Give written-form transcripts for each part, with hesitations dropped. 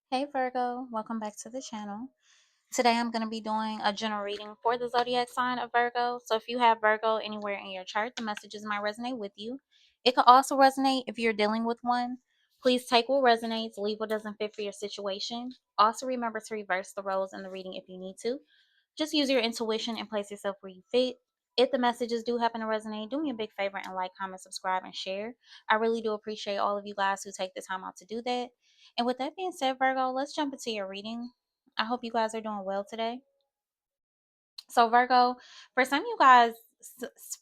Hey Virgo, welcome back to the channel. Today I'm going to be doing a general reading for the zodiac sign of Virgo. So if you have Virgo anywhere in your chart, the messages might resonate with you. It could also resonate if you're dealing with one. Please take what resonates, leave what doesn't fit for your situation. Also remember to reverse the roles in the reading if you need to. Just use your intuition and place yourself where you fit. If the messages do happen to resonate, do me a big favor and like, comment, subscribe, and share. I really do appreciate all of you guys who take the time out to do that. And with that being said, Virgo, let's jump into your reading. I hope you guys are doing well today. So, Virgo, for some of you guys,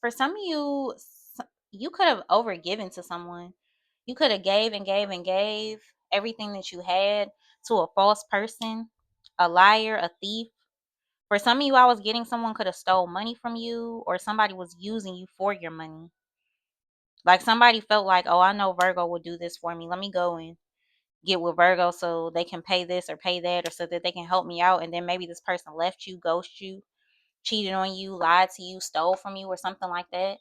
for some of you, you could have overgiven to someone. You could have gave and gave and gave everything that you had to a false person, a liar, a thief. For some of you, I was getting someone could have stole money from you, or somebody was using you for your money. Like somebody felt like, oh, I know Virgo will do this for me. Let me go and get with Virgo so they can pay this or pay that, or so that they can help me out. And then maybe this person left you, ghosted you, cheated on you, lied to you, stole from you, or something like that.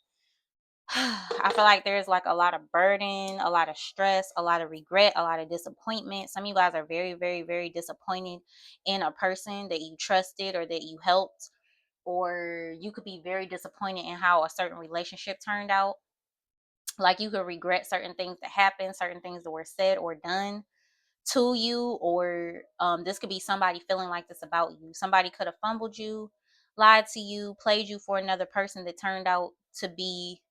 I feel like there's like a lot of burden, a lot of stress, a lot of regret, a lot of disappointment. Some of you guys are very, very, very disappointed in a person that you trusted or that you helped, or you could be very disappointed in how a certain relationship turned out. Like you could regret certain things that happened, certain things that were said or done to you, or this could be somebody feeling like this about you. Somebody could have fumbled you, lied to you, played you for another person that turned out to be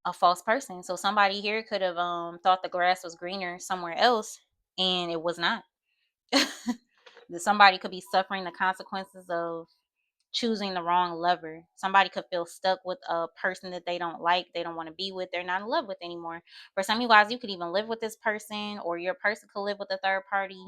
a false person. So somebody here could have thought the grass was greener somewhere else, and it was not. That somebody could be suffering the consequences of choosing the wrong lover. Somebody could feel stuck with a person that they don't like, they don't want to be with, they're not in love with anymore. For some of you guys, you could even live with this person, or your person could live with a third party.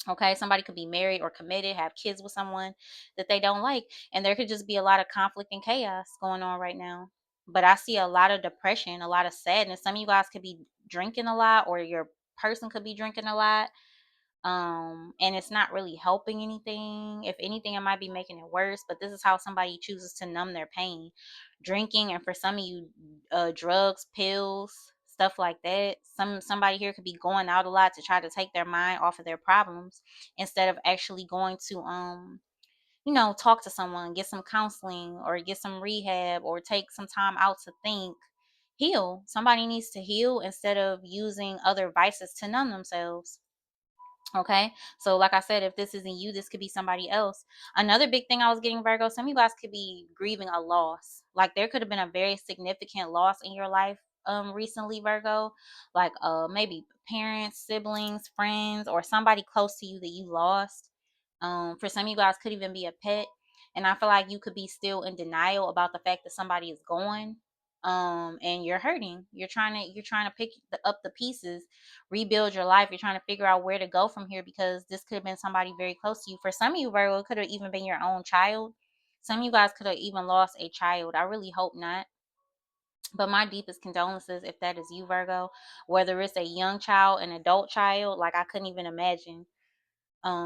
Okay, somebody could be married or committed, have kids with someone that they don't like, and there could just be a lot of conflict and chaos going on right now. But I see a lot of depression, a lot of sadness. Some of you guys could be drinking a lot, or your person could be drinking a lot, and it's not really helping anything. If anything, it might be making it worse. But this is how somebody chooses to numb their pain: drinking, and for some of you, drugs, pills, stuff like that. Somebody here could be going out a lot to try to take their mind off of their problems, instead of actually going to talk to someone, get some counseling, or get some rehab, or take some time out to think. Heal. Somebody needs to heal instead of using other vices to numb themselves. Okay, so like I said, if this isn't you, this could be somebody else. Another big thing I was getting, Virgo, some of you guys could be grieving a loss. Like there could have been a very significant loss in your life recently, Virgo. Like maybe parents, siblings, friends, or somebody close to you that you lost. For some of you guys, could even be a pet. And I feel like you could be still in denial about the fact that somebody is gone. And you're hurting. You're trying to pick up the pieces, rebuild your life. You're trying to figure out where to go from here, because this could have been somebody very close to you. For some of you, Virgo, it could have even been your own child. Some of you guys could have even lost a child. I really hope not. But my deepest condolences if that is you, Virgo. Whether it's a young child, an adult child, like I couldn't even imagine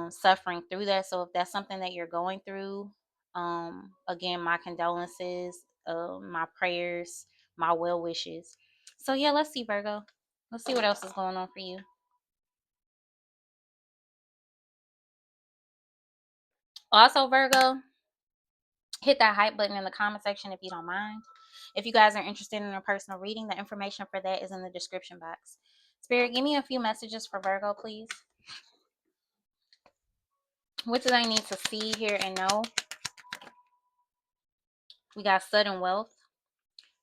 suffering through that. So if that's something that you're going through, again, my condolences, my prayers, my well wishes. So yeah, let's see, Virgo. Let's see what else is going on for you. Also, Virgo, hit that hype button in the comment section if you don't mind. If you guys are interested in a personal reading, the information for that is in the description box. Spirit, give me a few messages for Virgo, please. What do I need to see, hear, and know? We got sudden wealth.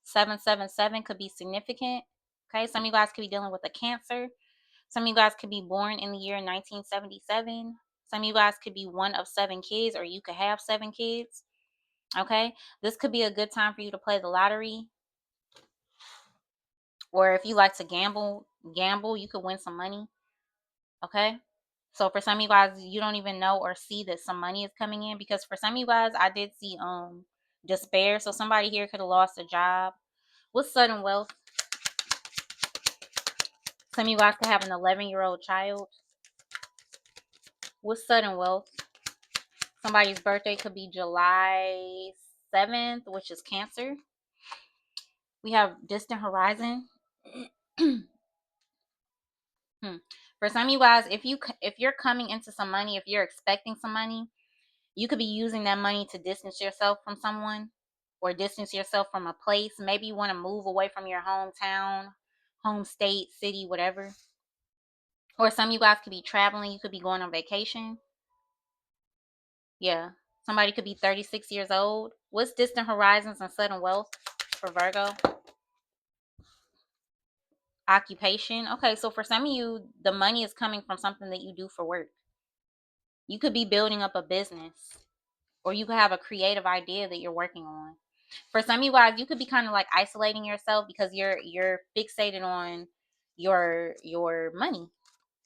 777 could be significant. Okay, some of you guys could be dealing with a cancer. Some of you guys could be born in the year 1977. Some of you guys could be one of 7 kids, or you could have 7 kids. Okay, this could be a good time for you to play the lottery, or if you like to gamble, you could win some money. Okay, so for some of you guys, you don't even know or see that some money is coming in, because for some of you guys, I did see despair. So somebody here could have lost a job. With sudden wealth, some of you guys could have an 11-year-old child. With sudden wealth, somebody's birthday could be July 7th, which is Cancer. We have distant horizon. For some of you guys, if you're coming into some money, if you're expecting some money, you could be using that money to distance yourself from someone or distance yourself from a place. Maybe you want to move away from your hometown, home state, city, whatever. Or some of you guys could be traveling. You could be going on vacation. Yeah. Somebody could be 36 years old. What's distant horizons and sudden wealth for Virgo? Occupation. Okay, so for some of you, the money is coming from something that you do for work. You could be building up a business, or you could have a creative idea that you're working on. For some of you guys, you could be kind of like isolating yourself because you're fixated on your money.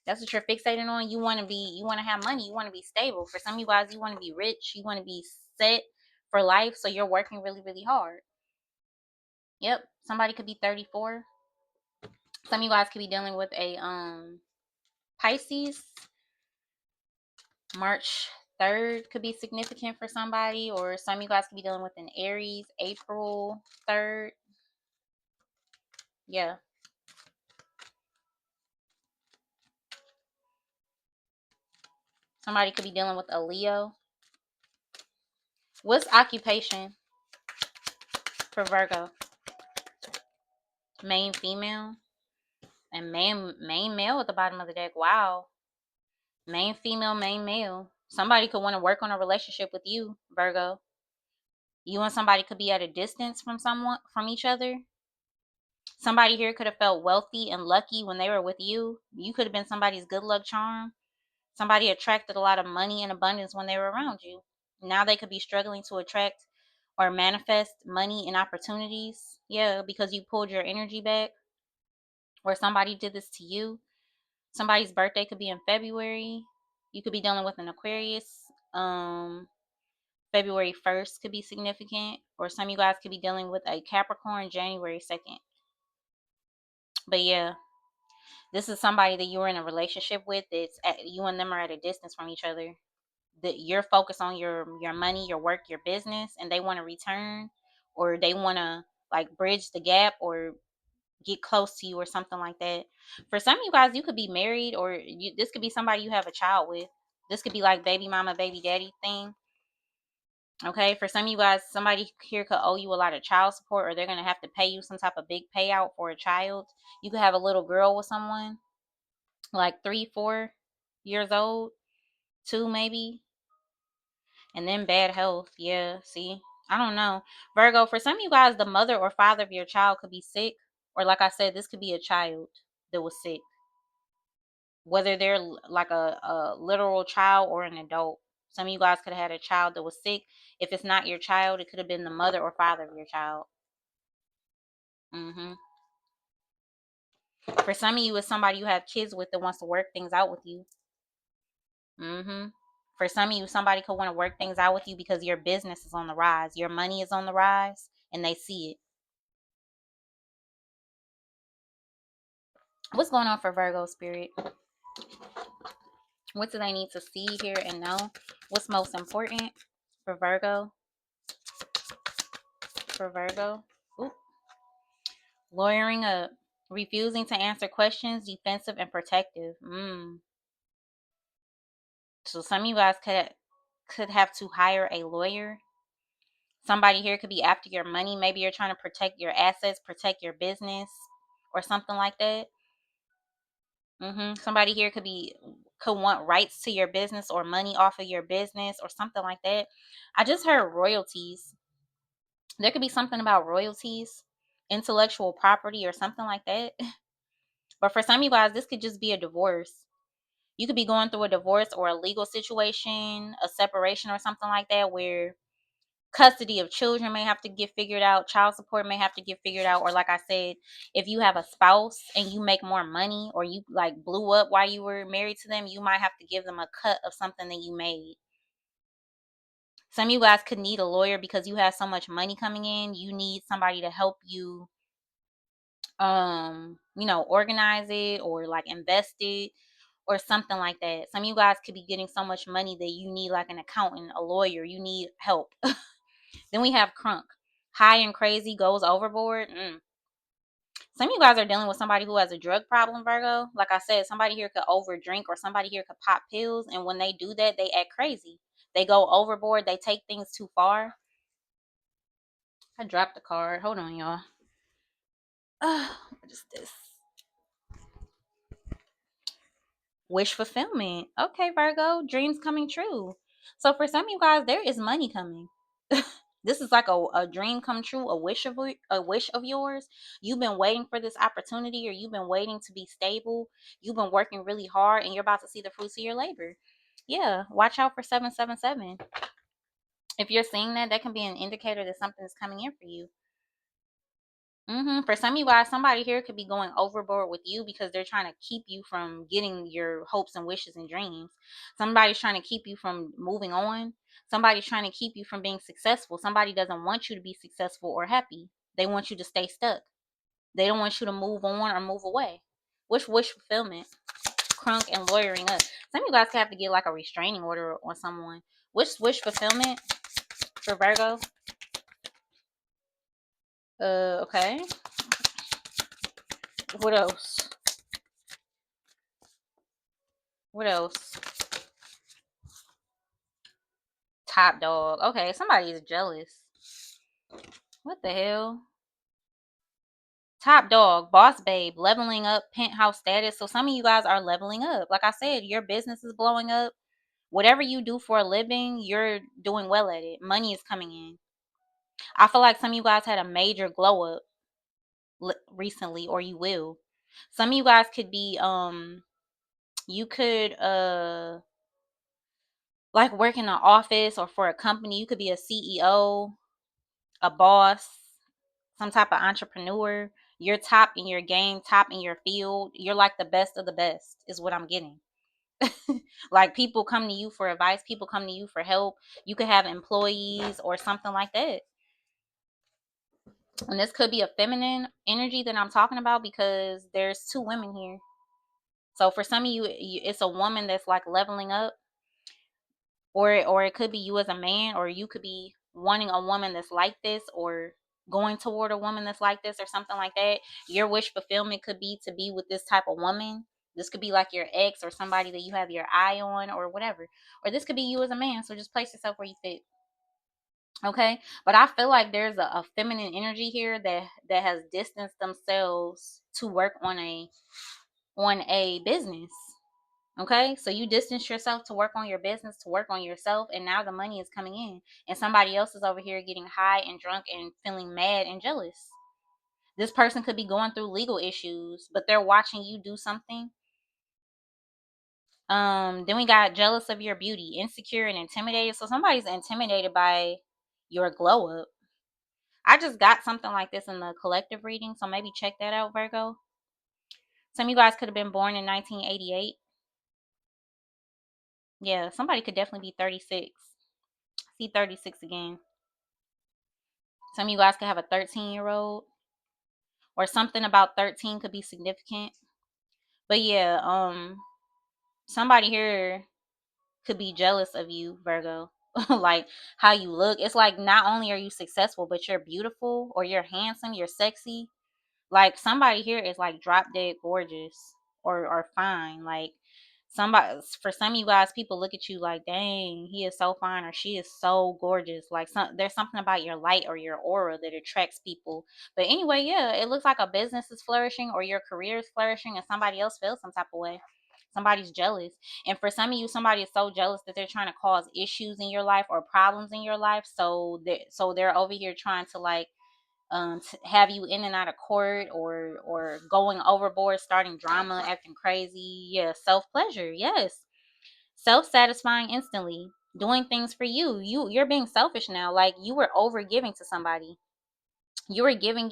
That's what you're fixated on. You want to have money, you want to be stable. For some of you guys, you want to be rich, you want to be set for life, so you're working really, really hard. Yep, somebody could be 34. Some of you guys could be dealing with a Pisces. March 3rd could be significant for somebody, or some of you guys could be dealing with an Aries, April 3rd. Yeah. Somebody could be dealing with a Leo. What's occupation for Virgo? Main female and main male at the bottom of the deck. Wow. Main female, main male. Somebody could want to work on a relationship with you, Virgo. You and somebody could be at a distance from each other. Somebody here could have felt wealthy and lucky when they were with you. You could have been somebody's good luck charm. Somebody attracted a lot of money and abundance when they were around you. Now they could be struggling to attract or manifest money and opportunities. Yeah, because you pulled your energy back, or somebody did this to you. Somebody's birthday could be in February. You could be dealing with an Aquarius. February 1st could be significant, or some of you guys could be dealing with a Capricorn January 2nd. But yeah, this is somebody that you're in a relationship with. You and them are at a distance from each other. That you're focused on your money, your work, your business, and they want to return, or they want to like bridge the gap or get close to you or something like that. For some of you guys, you could be married, or this could be somebody you have a child with. This could be like baby mama, baby daddy thing. Okay, for some of you guys, somebody here could owe you a lot of child support, or they're going to have to pay you some type of big payout for a child. You could have a little girl with someone like 3, 4 years old, 2 maybe, and then bad health. Yeah, see, I don't know. Virgo, for some of you guys, the mother or father of your child could be sick, or like I said, this could be a child that was sick, whether they're like a literal child or an adult. Some of you guys could have had a child that was sick. If it's not your child, it could have been the mother or father of your child. hmm For some of you, it's somebody you have kids with that wants to work things out with you. For some of you, somebody could want to work things out with you because your business is on the rise. Your money is on the rise, and they see it. What's going on for Virgo spirit? What do they need to see, hear, and know? What's most important for Virgo? For Virgo? Ooh. Lawyering up. Refusing to answer questions, defensive and protective. So some of you guys could have to hire a lawyer. Somebody here could be after your money. Maybe you're trying to protect your assets, protect your business, or something like that. Somebody here could want rights to your business or money off of your business or something like that. I just heard royalties. There could be something about royalties, intellectual property, or something like that. But for some of you guys, this could just be a divorce. You could be going through a divorce or a legal situation, a separation or something like that, where custody of children may have to get figured out, child support may have to get figured out, or like I said, if you have a spouse and you make more money, or you like blew up while you were married to them, you might have to give them a cut of something that you made. Some of you guys could need a lawyer because you have so much money coming in. You need somebody to help you organize it, or like invest it, or something like that. Some of you guys could be getting so much money that you need like an accountant, a lawyer. You need help. Then we have crunk. High and crazy goes overboard. Some of you guys are dealing with somebody who has a drug problem, Virgo. Like I said, somebody here could overdrink or somebody here could pop pills. And when they do that, they act crazy. They go overboard. They take things too far. I dropped the card. Hold on, y'all. What is this? Wish fulfillment. Okay, Virgo. Dreams coming true. So for some of you guys, there is money coming. This is like a dream come true, a wish of yours. You've been waiting for this opportunity, or you've been waiting to be stable. You've been working really hard, and you're about to see the fruits of your labor. Yeah, watch out for 777. If you're seeing that, that can be an indicator that something is coming in for you. For some of you guys, somebody here could be going overboard with you because they're trying to keep you from getting your hopes and wishes and dreams. Somebody's trying to keep you from moving on. Somebody's trying to keep you from being successful. Somebody doesn't want you to be successful or happy. They want you to stay stuck. They don't want you to move on or move away. Which wish fulfillment? Crunk and lawyering up. Some of you guys have to get like a restraining order on someone. Which wish fulfillment for Virgo? Okay. What else? What else? Top dog. Okay, somebody is jealous. What the hell? Top dog, boss babe, leveling up, penthouse status. So some of you guys are leveling up. Like I said, your business is blowing up. Whatever you do for a living, you're doing well at it. Money is coming in. I feel like some of you guys had a major glow up recently, or you will. Some of you guys could be you could like work in an office or for a company. You could be a CEO, a boss, some type of entrepreneur. You're top in your game, top in your field. You're like the best of the best, is what I'm getting. Like people come to you for advice, people come to you for help. You could have employees or something like that. And this could be a feminine energy that I'm talking about because there's two women here. So for some of you, it's a woman that's like leveling up, or it could be you as a man, or you could be wanting a woman that's like this, or going toward a woman that's like this, or something like that. Your wish fulfillment could be to be with this type of woman. This could be like your ex or somebody that you have your eye on or whatever, or this could be you as a man. So just place yourself where you fit. Okay, but I feel like there's a feminine energy here that has distanced themselves to work on a business. Okay, so you distance yourself to work on your business, to work on yourself, and now the money is coming in, and somebody else is over here getting high and drunk and feeling mad and jealous. This person could be going through legal issues, but they're watching you do something. Then we got jealous of your beauty, insecure and intimidated. So somebody's intimidated by your glow up. I just got something like this in the collective reading, so maybe check that out, Virgo. Some of you guys could have been born in 1988. Yeah, somebody could definitely be 36. See 36 again. Some of you guys could have a 13-year-old, or something about 13 could be significant. But yeah, somebody here could be jealous of you, Virgo. Like how you look. It's like not only are you successful, but you're beautiful, or you're handsome, you're sexy. Like somebody here is like drop dead gorgeous, or fine. Like somebody, for some of you guys, people look at you like, dang, he is so fine, or she is so gorgeous. Like there's something about your light or your aura that attracts people. But anyway, yeah, it looks like a business is flourishing, or your career is flourishing, and somebody else feels some type of way. Somebody's jealous. And for some of you, somebody is so jealous that they're trying to cause issues in your life or problems in your life. So they're over here trying to like have you in and out of court, or going overboard, starting drama, acting crazy. Yeah, self pleasure. Yes, self satisfying instantly, doing things for you. You're being selfish now. Like you were over giving to somebody. You were giving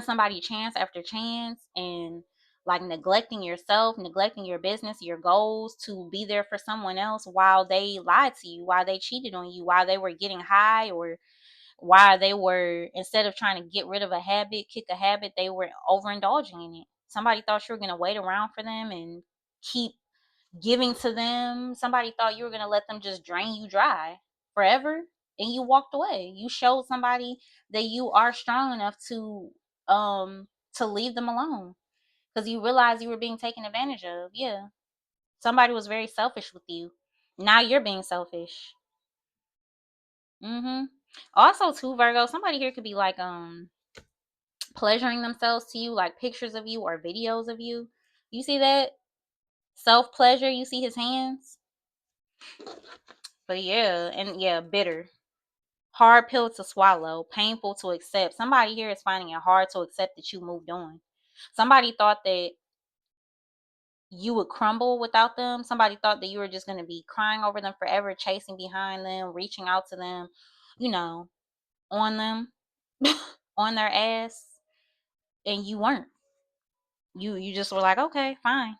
somebody chance after chance, and like neglecting yourself, neglecting your business, your goals, to be there for someone else while they lied to you, while they cheated on you, while they were getting high, or why they were, instead of trying to get rid of a habit, kick a habit, they were overindulging in it. Somebody thought you were going to wait around for them and keep giving to them. Somebody thought you were going to let them just drain you dry forever, and you walked away. You showed somebody that you are strong enough to to leave them alone because you realize you were being taken advantage of. Yeah. Somebody was very selfish with you. Now you're being selfish. Also, too, Virgo, somebody here could be like pleasuring themselves to you, like pictures of you or videos of you. You see that? Self pleasure, you see his hands? But yeah, and yeah, bitter. Hard pill to swallow, painful to accept. Somebody here is finding it hard to accept that you moved on. Somebody thought that you would crumble without them. Somebody thought that you were just going to be crying over them forever, chasing behind them, reaching out to them, you know, on them, on their ass, and you weren't. You just were like, okay, fine.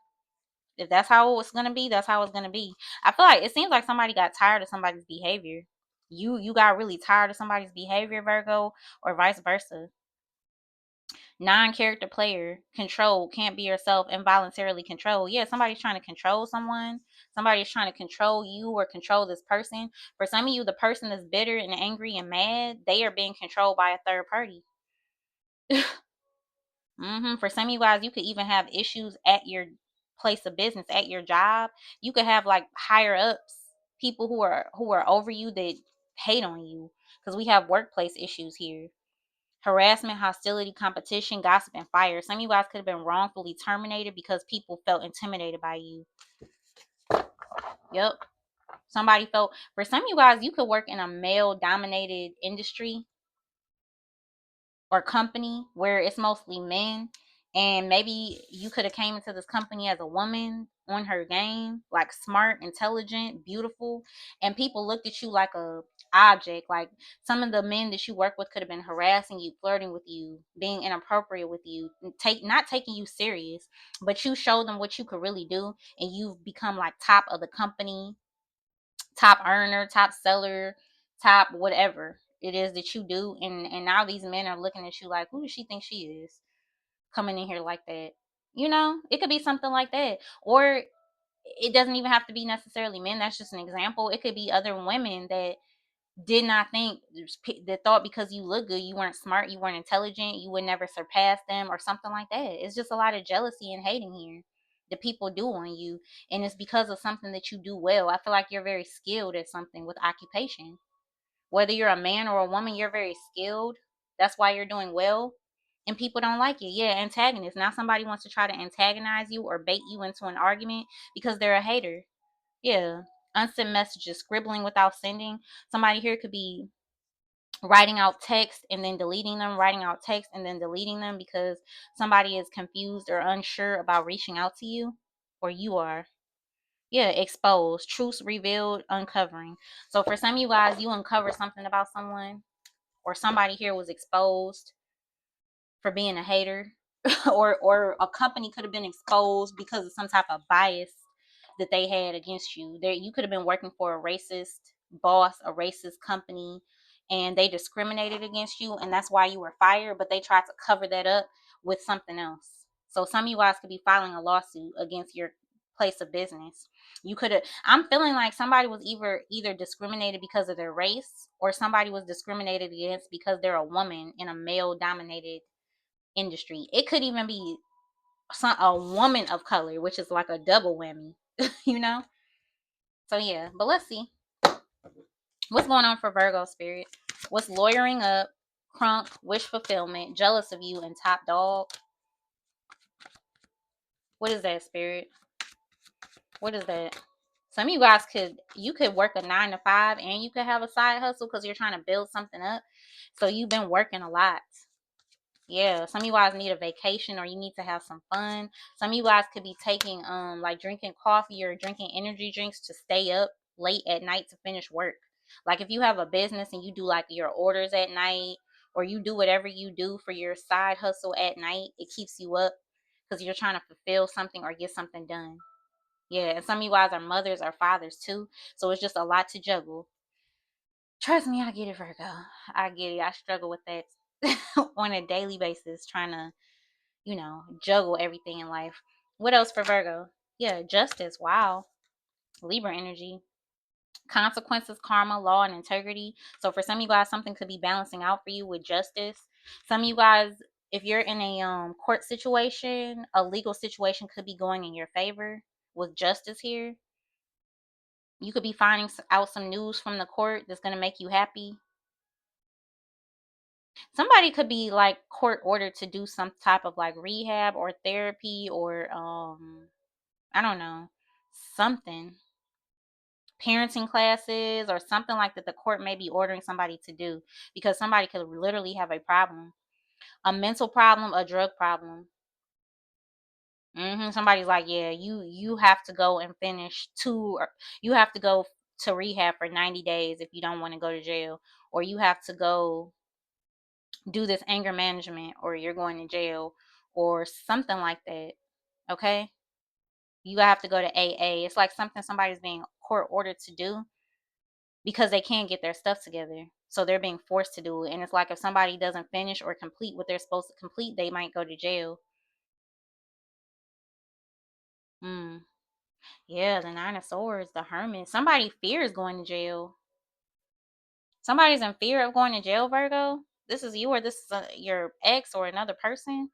If that's how it was gonna be, that's how it's gonna be. I feel like it seems like somebody got tired of somebody's behavior. You got really tired of somebody's behavior, Virgo, or vice versa. Non-character player, control, can't be yourself, involuntarily control. Yeah, somebody's trying to control someone. Somebody's trying to control you or control this person. For some of you, the person that's bitter and angry and mad, they are being controlled by a third party. For some of you guys, you could even have issues at your place of business, at your job. You could have like higher ups, people who are over you that hate on you because we have workplace issues here. Harassment, hostility, competition, gossip, and fire. Some of you guys could have been wrongfully terminated because people felt intimidated by you. Yep. Somebody felt, for some of you guys, you could work in a male dominated industry or company where it's mostly men, and maybe you could have came into this company as a woman on her game, like smart, intelligent, beautiful, and people looked at you like a object. Like some of the men that you work with could have been harassing you, flirting with you, being inappropriate with you, not taking you serious, but you showed them what you could really do, and you've become like top of the company, top earner, top seller, top whatever it is that you do, and now these men are looking at you like, who does she think she is, coming in here like that? It could be something like that. Or it doesn't even have to be necessarily men. That's just an example. It could be other women that did not think, that thought because you look good, you weren't smart, you weren't intelligent, you would never surpass them or something like that. It's just a lot of jealousy and hating here that people do on you, and it's because of something that you do well. I feel like you're very skilled at something with occupation. Whether you're a man or a woman, you're very skilled. That's why you're doing well, and people don't like it. Yeah, antagonist. Now somebody wants to try to antagonize you or bait you into an argument because they're a hater. Yeah. Unsent messages, scribbling without sending. Somebody here could be writing out text and then deleting them, writing out text and then deleting them because somebody is confused or unsure about reaching out to you, or you are. Yeah, exposed, truths revealed, uncovering. So for some of you guys, you uncover something about someone, or somebody here was exposed for being a hater, or a company could have been exposed because of some type of bias that they had against you. There, you could have been working for a racist boss, a racist company, and they discriminated against you, and that's why you were fired. But they tried to cover that up with something else. So some of you guys could be filing a lawsuit against your place of business. You could have. I'm feeling like somebody was either discriminated because of their race, or somebody was discriminated against because they're a woman in a male dominated industry. It could even be a woman of color, which is like a double whammy, you know? So yeah, but let's see what's going on for Virgo spirit. What's lawyering up, crunk, wish fulfillment, jealous of you, and top dog? What is that, spirit? What is that? Some of you guys could work a 9 to 5 and you could have a side hustle because you're trying to build something up. So you've been working a lot. Yeah, some of you guys need a vacation or you need to have some fun. Some of you guys could be taking like drinking coffee or drinking energy drinks to stay up late at night to finish work. Like if you have a business and you do like your orders at night, or you do whatever you do for your side hustle at night, it keeps you up because you're trying to fulfill something or get something done. Yeah, and some of you guys are mothers or fathers too. So it's just a lot to juggle. Trust me, I get it, Virgo. I get it. I struggle with that on a daily basis, trying to, juggle everything in life. What else for Virgo? Yeah, justice. Wow. Libra energy. Consequences, karma, law, and integrity. So for some of you guys, something could be balancing out for you with justice. Some of you guys, if you're in a court situation, a legal situation could be going in your favor with justice here. You could be finding out some news from the court that's going to make you happy. Somebody could be like court ordered to do some type of like rehab or therapy or I don't know, something, parenting classes or something like that the court may be ordering somebody to do, because somebody could literally have a problem, a mental problem, a drug problem. Somebody's like, yeah, you have to go and finish two, or you have to go to rehab for 90 days if you don't want to go to jail, or you have to go do this anger management, or you're going to jail, or something like that. Okay, you have to go to AA. It's like something somebody's being court ordered to do because they can't get their stuff together, so they're being forced to do it. And it's like if somebody doesn't finish or complete what they're supposed to complete, they might go to jail. mm. Yeah, the Nine of Swords, the Hermit. Somebody fears going to jail. Somebody's in fear of going to jail, Virgo. This is you, or this is your ex or another person.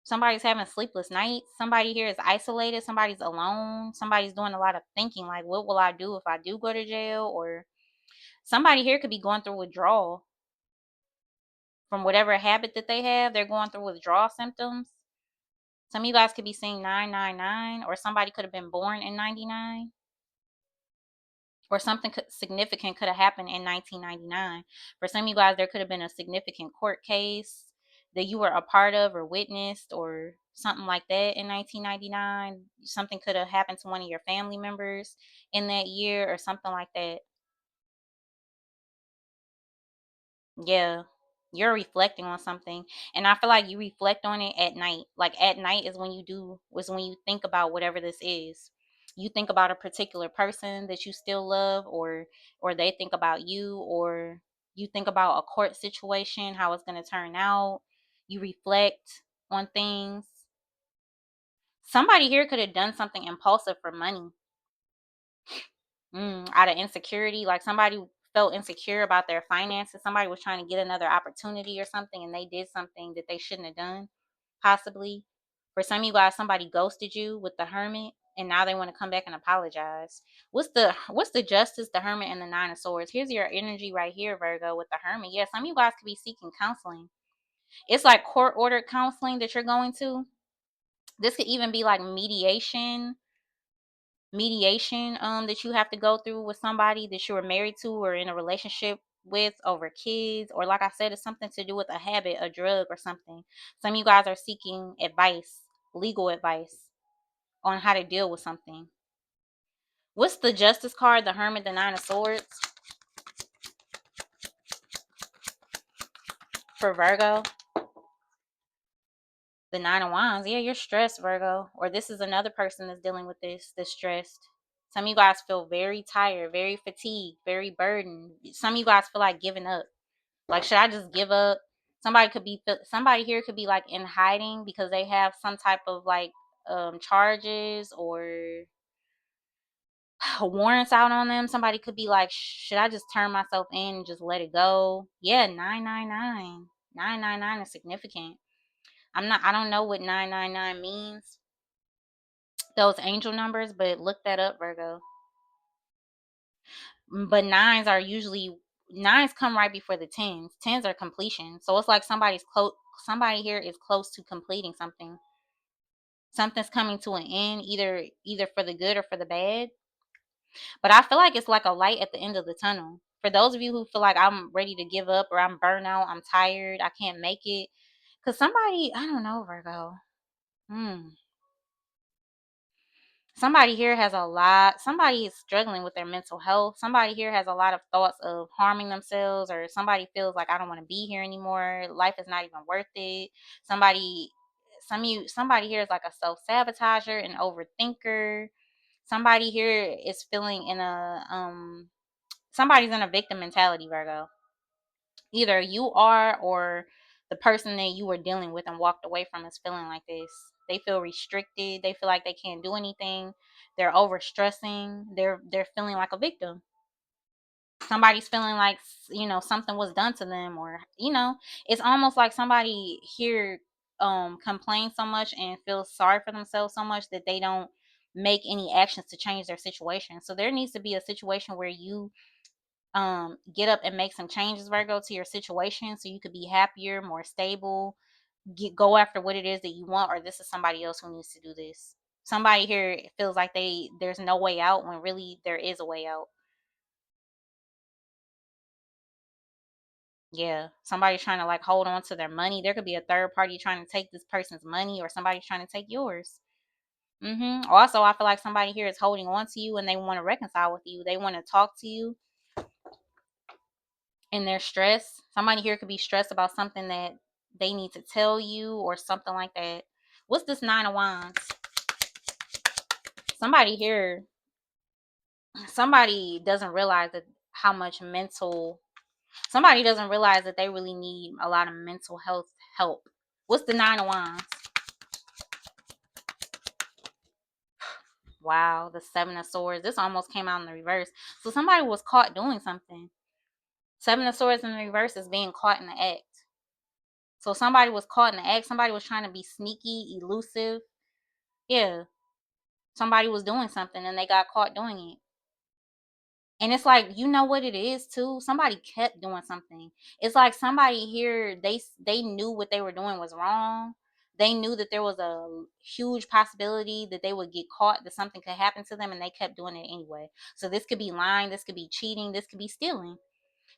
Somebody's having sleepless nights. Somebody here is isolated. Somebody's alone. Somebody's doing a lot of thinking, like, what will I do if I do go to jail? Or somebody here could be going through withdrawal from whatever habit that they have. They're going through withdrawal symptoms. Some of you guys could be seeing 999, or somebody could have been born in 99. Or something significant could have happened in 1999. For some of you guys, there could have been a significant court case that you were a part of or witnessed, or something like that in 1999. Something could have happened to one of your family members in that year, or something like that. Yeah. You're reflecting on something. And I feel like you reflect on it at night. Like at night is when you think about whatever this is. You think about a particular person that you still love, or they think about you, or you think about a court situation, how it's gonna turn out. You reflect on things. Somebody here could have done something impulsive for money. Out of insecurity, like somebody felt insecure about their finances. Somebody was trying to get another opportunity or something, and they did something that they shouldn't have done, possibly. For some of you guys, somebody ghosted you with the Hermit, and now they want to come back and apologize. What's the Justice, the Hermit, and the Nine of Swords? Here's your energy right here, Virgo, with the Hermit. Yeah, some of you guys could be seeking counseling. It's like court ordered counseling that you're going to. This could even be like mediation that you have to go through with somebody that you were married to or in a relationship with over kids, or like I said, it's something to do with a habit, a drug, or something. Some of you guys are seeking advice, legal advice, on how to deal with something. What's the Justice card, the Hermit, the Nine of Swords for Virgo? The Nine of Wands. Yeah, you're stressed, Virgo, or this is another person that's dealing with this stressed. Some of you guys feel very tired, very fatigued, very burdened. Some of you guys feel like giving up. Like, should I just give up? Somebody here could be like in hiding because they have some type of like charges or warrants out on them. Somebody could be like, should I just turn myself in and just let it go? Yeah, 999. 999 is significant. I don't know what 999 means, those angel numbers, but look that up, Virgo. But nines come right before the tens. Tens are completion. So it's like somebody here is close to completing something. Something's coming to an end, either for the good or for the bad. But I feel like it's like a light at the end of the tunnel. For those of you who feel like I'm ready to give up, or I'm burnt out, I'm tired, I can't make it. Cause somebody, I don't know, Virgo. Hmm. Somebody is struggling with their mental health. Somebody here has a lot of thoughts of harming themselves, or somebody feels like, I don't want to be here anymore. Life is not even worth it. Somebody, somebody here is like a self-sabotager, an overthinker. Somebody here is feeling somebody's in a victim mentality, Virgo. Either you are, or the person that you were dealing with and walked away from is feeling like this. They feel restricted. They feel like they can't do anything. They're overstressing. They're feeling like a victim. Somebody's feeling like, something was done to them, or it's almost like somebody here complains so much and feels sorry for themselves so much that they don't make any actions to change their situation. So there needs to be a situation where you get up and make some changes, Virgo, to your situation, so you could be happier, more stable, go after what it is that you want. Or this is somebody else who needs to do this. Somebody here feels like there's no way out, when really there is a way out. Yeah, somebody's trying to like hold on to their money. There could be a third party trying to take this person's money, or somebody's trying to take yours. Also, I feel like somebody here is holding on to you and they want to reconcile with you. They want to talk to you, and they're stressed. Somebody here could be stressed about something that they need to tell you, or something like that. What's this Nine of Wands? Somebody here, somebody doesn't realize that how much mental somebody doesn't realize that they really need a lot of mental health help. What's the Nine of Wands? Wow, the Seven of Swords. This almost came out in the reverse. So somebody was caught doing something. Seven of Swords in the reverse is being caught in the act. So somebody was caught in the act. Somebody was trying to be sneaky, elusive. Yeah. Somebody was doing something and they got caught doing it. And it's like, you know what it is too? Somebody kept doing something. It's like somebody here, they knew what they were doing was wrong. They knew that there was a huge possibility that they would get caught, that something could happen to them, and they kept doing it anyway. So this could be lying, this could be cheating, this could be stealing.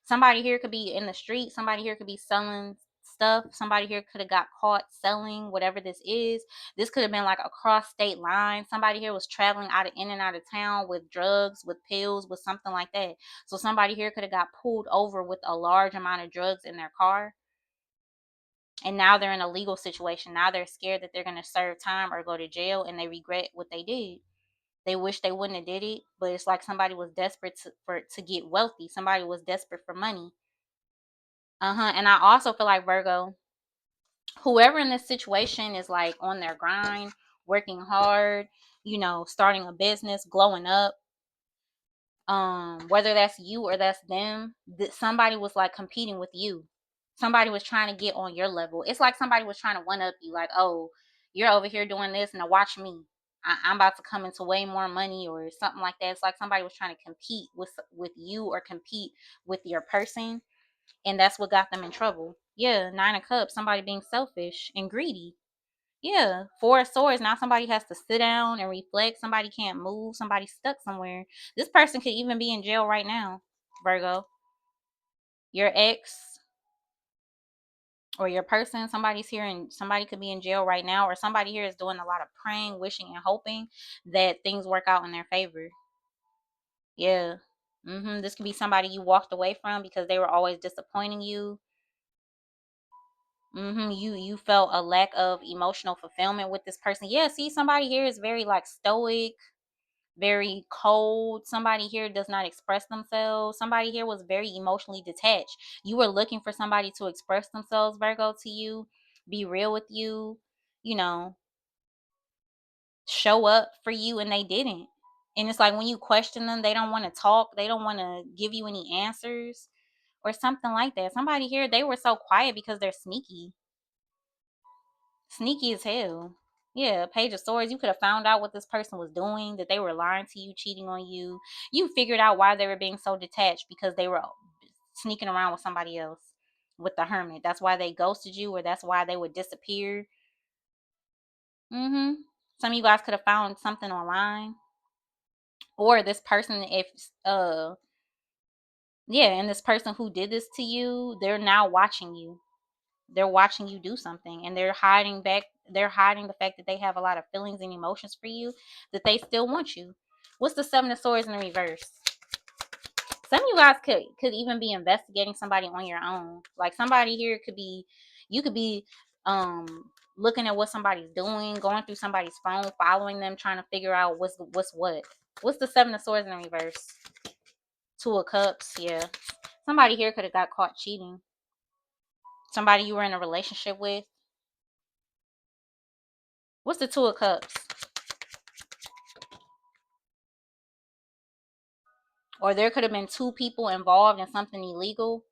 Somebody here could be in the street. Somebody here could be selling stuff. Somebody here could have got caught selling whatever this is. This could have been like across state lines. Somebody here was traveling in and out of town with drugs, with pills, with something like that. So somebody here could have got pulled over with a large amount of drugs in their car. And now they're in a legal situation. Now they're scared that they're going to serve time or go to jail, and they regret what they did. They wish they wouldn't have did it, but it's like somebody was desperate to get wealthy. Somebody was desperate for money. And I also feel like, Virgo, whoever in this situation is like on their grind, working hard, starting a business, glowing up, whether that's you or that's them, that somebody was like competing with you. Somebody was trying to get on your level. It's like somebody was trying to one up you, like, oh, you're over here doing this, now watch me. I'm about to come into way more money, or something like that. It's like somebody was trying to compete with you, or compete with your person, and that's what got them in trouble. Yeah, Nine of Cups, somebody being selfish and greedy. Yeah, Four of Swords, now somebody has to sit down and reflect. Somebody can't move. Somebody's stuck somewhere. This person could even be in jail right now, Virgo. Your ex or your person, somebody's here, and somebody could be in jail right now, or somebody here is doing a lot of praying, wishing, and hoping that things work out in their favor. Yeah. This could be somebody you walked away from because they were always disappointing you. You felt a lack of emotional fulfillment with this person. Yeah, see, somebody here is very like stoic, very cold. Somebody here does not express themselves. Somebody here was very emotionally detached. You were looking for somebody to express themselves, Virgo, to you, be real with you, you know, show up for you, and they didn't. And it's like when you question them, they don't want to talk, they don't want to give you any answers or something like that. Somebody here, they were so quiet because they're sneaky. Sneaky as hell. Yeah, Page of Swords. You could have found out what this person was doing, that they were lying to you, cheating on you. You figured out why they were being so detached, because they were sneaking around with somebody else, with the Hermit. That's why they ghosted you, or that's why they would disappear. Some of you guys could have found something online, or this person, if yeah, and this person who did this to you, they're now watching you. They're watching you do something, and they're hiding the fact that they have a lot of feelings and emotions for you, that they still want you. What's the Seven of Swords in the reverse? Some of you guys could even be investigating somebody on your own. Like somebody here could be, you could be looking at what somebody's doing, going through somebody's phone, following them, trying to figure out what's what. What's the Seven of Swords in the reverse? Two of Cups. Yeah, somebody here could have got caught cheating. Somebody you were in a relationship with. What's the Two of Cups? or there could have been two people involved in something illegal.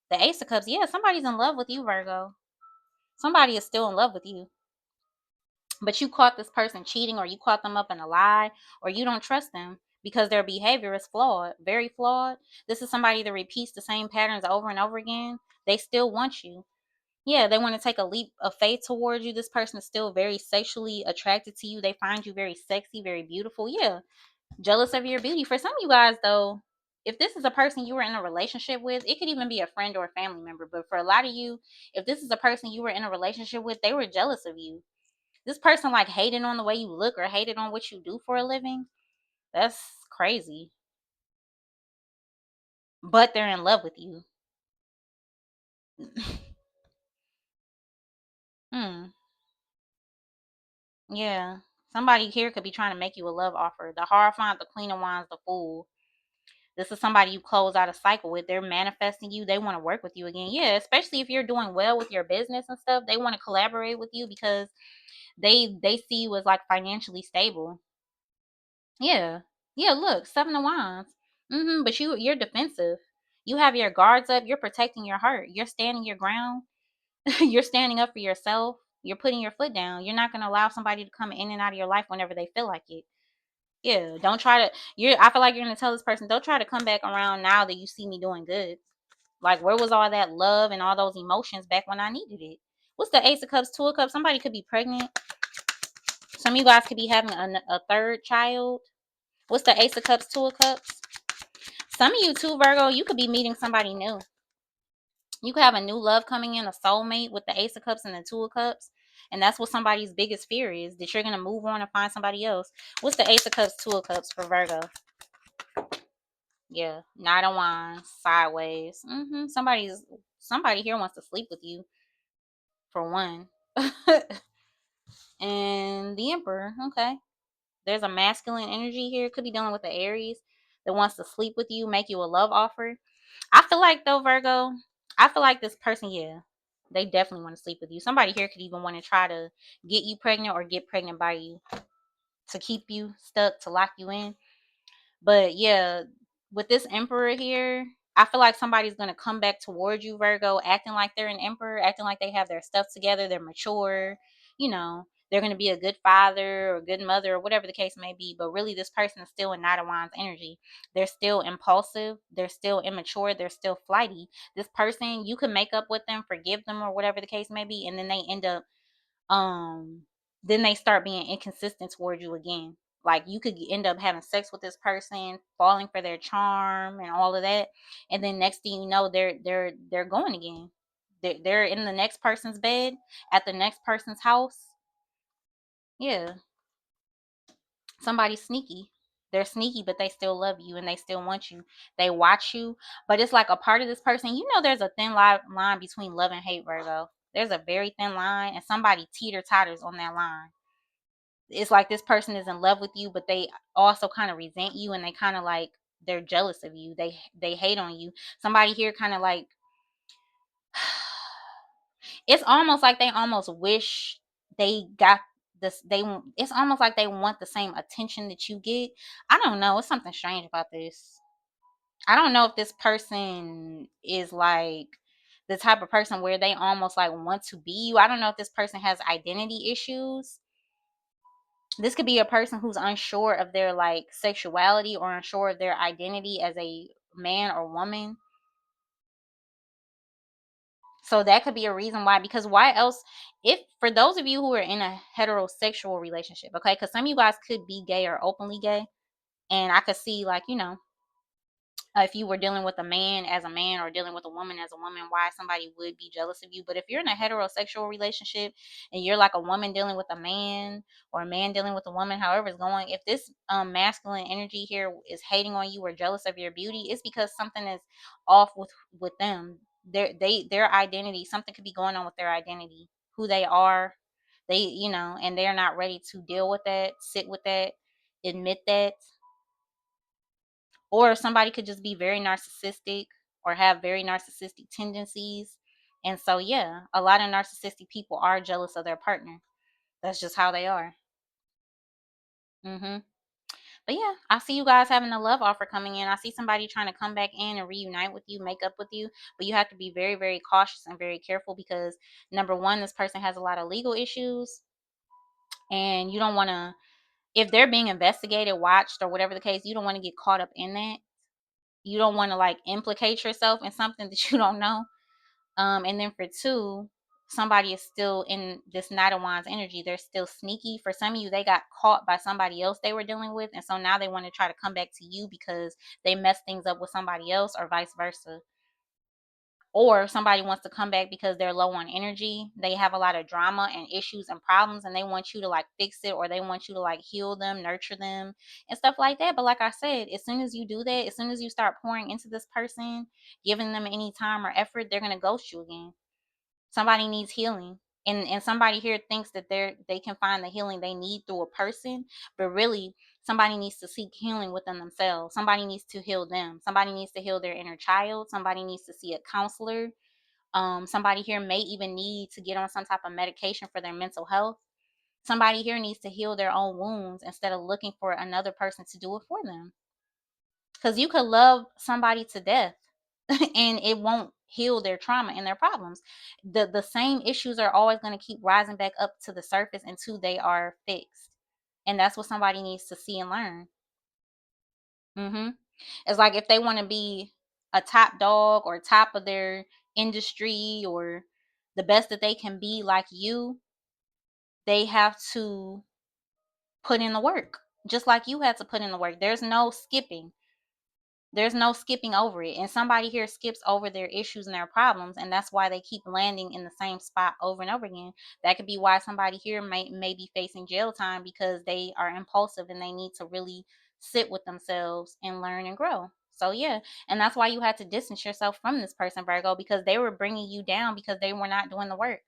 The Ace of Cups, yeah, somebody's in love with you, Virgo. Somebody is still in love with you. But you caught this person cheating, or you caught them up in a lie, or you don't trust them because their behavior is flawed, very flawed. This is somebody that repeats the same patterns over and over again. They still want you. Yeah, they want to take a leap of faith towards you. This person is still very sexually attracted to you. They find you very sexy, very beautiful. Yeah, jealous of your beauty. For some of you guys, though, if this is a person you were in a relationship with, it could even be a friend or a family member. But for a lot of you, if this is a person you were in a relationship with, they were jealous of you. This person like hated on the way you look or hated on what you do for a living. That's crazy. But they're in love with you. Hmm. Yeah. Somebody here could be trying to make you a love offer. The Hierophant, the Queen of Wands, the Fool. This is somebody you close out a cycle with. They're manifesting you. They want to work with you again. Yeah, especially if you're doing well with your business and stuff. They want to collaborate with you because they see you as like financially stable. Yeah. Yeah, look, 7 of Wands. But you're defensive. You have your guards up. You're protecting your heart. You're standing your ground. You're standing up for yourself. You're putting your foot down. You're not going to allow somebody to come in and out of your life whenever they feel like it. Yeah, don't try to. I feel like you're going to tell this person, don't try to come back around now that you see me doing good. Like, where was all that love and all those emotions back when I needed it? What's the Ace of Cups, Two of Cups? Somebody could be pregnant. Some of you guys could be having a third child. What's the Ace of Cups, Two of Cups? Some of you too, Virgo, you could be meeting somebody new. You could have a new love coming in, a soulmate with the Ace of Cups and the Two of Cups. And that's what somebody's biggest fear is, that you're going to move on and find somebody else. What's the Ace of Cups, Two of Cups for Virgo? Yeah, Knight of Wands, sideways. Somebody here wants to sleep with you, for one. And the Emperor, okay. There's a masculine energy here. Could be dealing with the Aries that wants to sleep with you, make you a love offer. I feel like, though, Virgo, I feel like this person, yeah, they definitely want to sleep with you. Somebody here could even want to try to get you pregnant or get pregnant by you to keep you stuck, to lock you in. But yeah, with this Emperor here, I feel like somebody's going to come back towards you, Virgo, acting like they're an emperor, acting like they have their stuff together, they're mature, you know, they're going to be a good father or good mother or whatever the case may be. But really, this person is still in Knight of Wands energy. They're still impulsive, they're still immature, they're still flighty. This person, you can make up with them, forgive them, or whatever the case may be, and then they end up um then they start being inconsistent toward you again. Like, you could end up having sex with this person, falling for their charm and all of that, and then next thing you know, they're going again. They're in the next person's bed, at the next person's house. Yeah, somebody's sneaky. They're sneaky, but they still love you and they still want you. They watch you, but it's like a part of this person. You know, there's a thin line between love and hate, Virgo. There's a very thin line, and somebody teeter totters on that line. It's like this person is in love with you, but they also kind of resent you, and they kind of like, they're jealous of you. They hate on you. Somebody here kind of like, it's almost like they almost wish they got this. It's almost like they want the same attention that you get. I don't know. It's something strange about this. I don't know if this person is like the type of person where they almost like want to be you. I don't know if this person has identity issues. This could be a person who's unsure of their like sexuality, or unsure of their identity as a man or woman. So that could be a reason why. Because why else, if for those of you who are in a heterosexual relationship, okay, because some of you guys could be gay or openly gay, and I could see, like, if you were dealing with a man as a man or dealing with a woman as a woman, why somebody would be jealous of you. But if you're in a heterosexual relationship and you're like a woman dealing with a man, or a man dealing with a woman, however it's going, if this masculine energy here is hating on you or jealous of your beauty, it's because something is off with them. Their identity, something could be going on with their identity, who they are. And they're not ready to deal with that, sit with that, admit that. Or somebody could just be very narcissistic or have very narcissistic tendencies. And so, yeah, a lot of narcissistic people are jealous of their partner. That's just how they are. hmm But yeah, I see you guys having a love offer coming in. I see somebody trying to come back in and reunite with you, make up with you. But you have to be very, very cautious and very careful because number one, this person has a lot of legal issues, and you don't want to, if they're being investigated, watched, or whatever the case, you don't want to get caught up in that. You don't want to like implicate yourself in something that you don't know. And then for two, somebody is still in this Knight of Wands energy. They're still sneaky. For some of you, they got caught by somebody else they were dealing with. And so now they want to try to come back to you because they messed things up with somebody else, or vice versa. Or somebody wants to come back because they're low on energy. They have a lot of drama and issues and problems, and they want you to like fix it, or they want you to like heal them, nurture them, and stuff like that. But like I said, as soon as you do that, as soon as you start pouring into this person, giving them any time or effort, they're going to ghost you again. Somebody needs healing. And somebody here thinks that they can find the healing they need through a person, but really somebody needs to seek healing within themselves. Somebody needs to heal them. Somebody needs to heal their inner child. Somebody needs to see a counselor. Somebody here may even need to get on some type of medication for their mental health. Somebody here needs to heal their own wounds instead of looking for another person to do it for them. Because you could love somebody to death and it won't heal their trauma and their problems. The same issues are always going to keep rising back up to the surface until they are fixed. And that's what somebody needs to see and learn. It's like if they want to be a top dog or top of their industry or the best that they can be like you, they have to put in the work. Just like you had to put in the work. There's no skipping. There's no skipping over it. And somebody here skips over their issues and their problems, and that's why they keep landing in the same spot over and over again. That could be why somebody here may be facing jail time, because they are impulsive and they need to really sit with themselves and learn and grow. So yeah, and that's why you had to distance yourself from this person, Virgo, because they were bringing you down because they were not doing the work.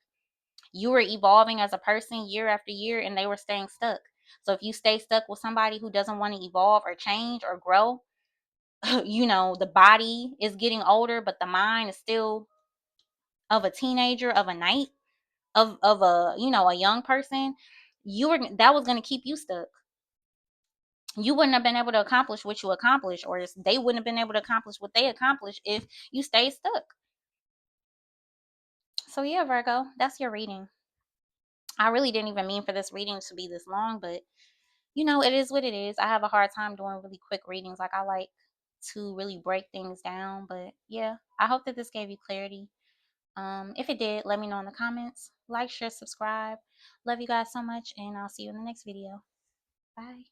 You were evolving as a person year after year, and they were staying stuck. So if you stay stuck with somebody who doesn't want to evolve or change or grow, the body is getting older, but the mind is still of a teenager, of a knight, of a a young person. That was going to keep you stuck. You wouldn't have been able to accomplish what you accomplished, or they wouldn't have been able to accomplish what they accomplished if you stayed stuck. So yeah, Virgo, that's your reading. I really didn't even mean for this reading to be this long, but it is what it is. I have a hard time doing really quick readings. Like, I like to really break things down. But yeah, I hope that this gave you clarity. If it did, let me know in the comments. Like, share, subscribe. Love you guys so much, and I'll see you in the next video. Bye.